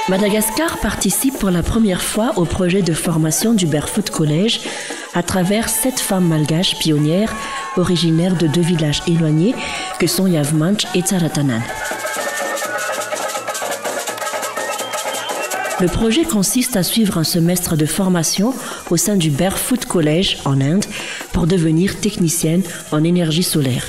Madagascar participe pour la première fois au projet de formation du Barefoot College à travers 7 femmes malgaches pionnières originaires de 2 villages éloignés que sont Yavmanch et Tsaratanan. Le projet consiste à suivre un semestre de formation au sein du Barefoot College en Inde pour devenir technicienne en énergie solaire.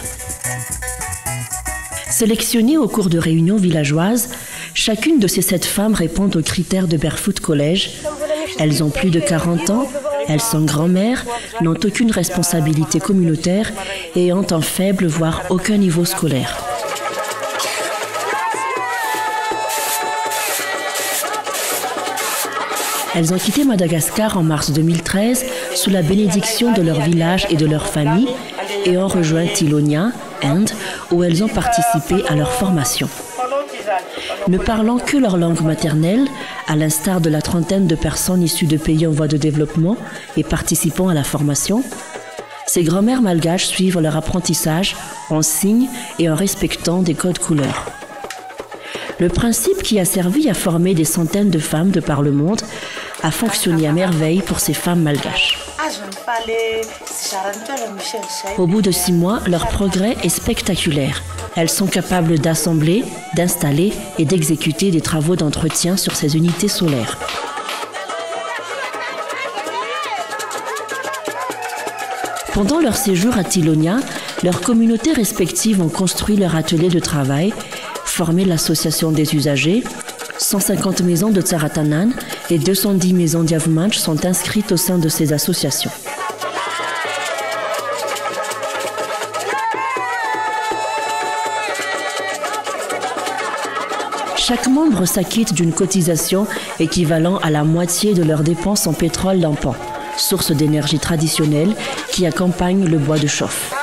Sélectionnées au cours de réunions villageoises, chacune de ces 7 femmes répond aux critères de Barefoot College. Elles ont plus de 40 ans, elles sont grand-mères, n'ont aucune responsabilité communautaire et ont un faible, voire aucun niveau scolaire. Elles ont quitté Madagascar en mars 2013 sous la bénédiction de leur village et de leur famille et ont rejoint Tilonia, Inde, où elles ont participé à leur formation. Ne parlant que leur langue maternelle, à l'instar de la trentaine de personnes issues de pays en voie de développement et participant à la formation, ces grand-mères malgaches suivent leur apprentissage en signes et en respectant des codes couleurs. Le principe qui a servi à former des centaines de femmes de par le monde a fonctionné à merveille pour ces femmes malgaches. Au bout de 6 mois, leur progrès est spectaculaire. Elles sont capables d'assembler, d'installer et d'exécuter des travaux d'entretien sur ces unités solaires. Pendant leur séjour à Tilonia, leurs communautés respectives ont construit leur atelier de travail, formé l'association des usagers. 150 maisons de Tsaratanan et 210 maisons d'Yavmanch sont inscrites au sein de ces associations. Chaque membre s'acquitte d'une cotisation équivalent à la moitié de leurs dépenses en pétrole d'Ampan, source d'énergie traditionnelle qui accompagne le bois de chauffe.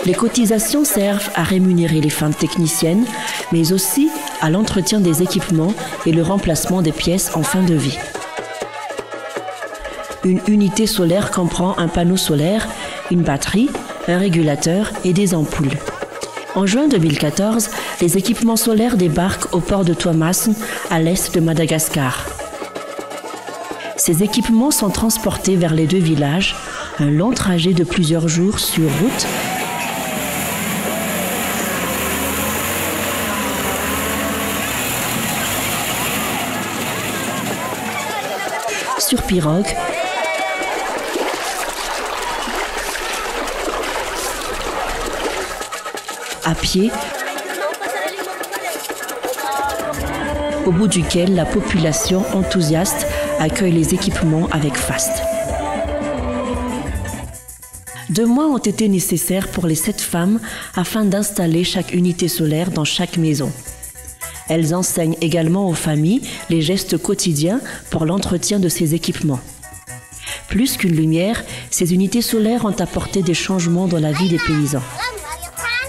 Les cotisations servent à rémunérer les femmes techniciennes, mais aussi à l'entretien des équipements et le remplacement des pièces en fin de vie. Une unité solaire comprend un panneau solaire, une batterie, un régulateur et des ampoules. En juin 2014, les équipements solaires débarquent au port de Tuamasin, à l'est de Madagascar. Ces équipements sont transportés vers les 2 villages, un long trajet de plusieurs jours sur route, sur pirogue, à pied, au bout duquel la population enthousiaste accueille les équipements avec faste. 2 mois ont été nécessaires pour les 7 femmes afin d'installer chaque unité solaire dans chaque maison. Elles enseignent également aux familles les gestes quotidiens pour l'entretien de ces équipements. Plus qu'une lumière, ces unités solaires ont apporté des changements dans la vie des paysans.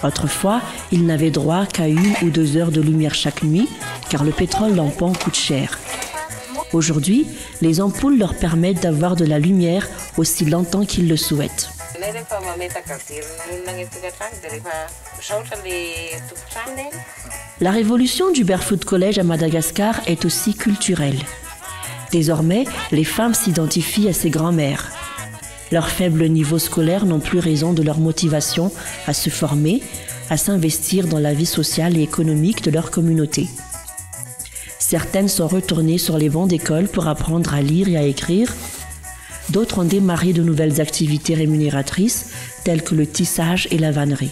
Autrefois, ils n'avaient droit qu'à 1 ou 2 heures de lumière chaque nuit, car le pétrole d'Ampan coûte cher. Aujourd'hui, les ampoules leur permettent d'avoir de la lumière aussi longtemps qu'ils le souhaitent. La révolution du Barefoot College à Madagascar est aussi culturelle. Désormais, les femmes s'identifient à ces grand-mères. Leurs faibles niveaux scolaires n'ont plus raison de leur motivation à se former, à s'investir dans la vie sociale et économique de leur communauté. Certaines sont retournées sur les bancs d'école pour apprendre à lire et à écrire. D'autres ont démarré de nouvelles activités rémunératrices, telles que le tissage et la vannerie.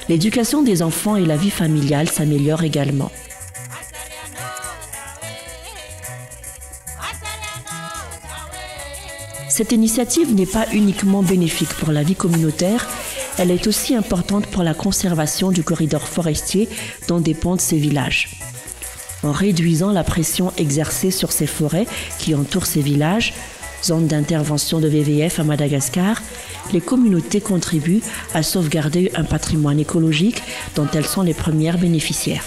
L'éducation des enfants et la vie familiale s'améliorent également. Cette initiative n'est pas uniquement bénéfique pour la vie communautaire, elle est aussi importante pour la conservation du corridor forestier dont dépendent ces villages. En réduisant la pression exercée sur ces forêts qui entourent ces villages, zone d'intervention de WWF à Madagascar, les communautés contribuent à sauvegarder un patrimoine écologique dont elles sont les premières bénéficiaires.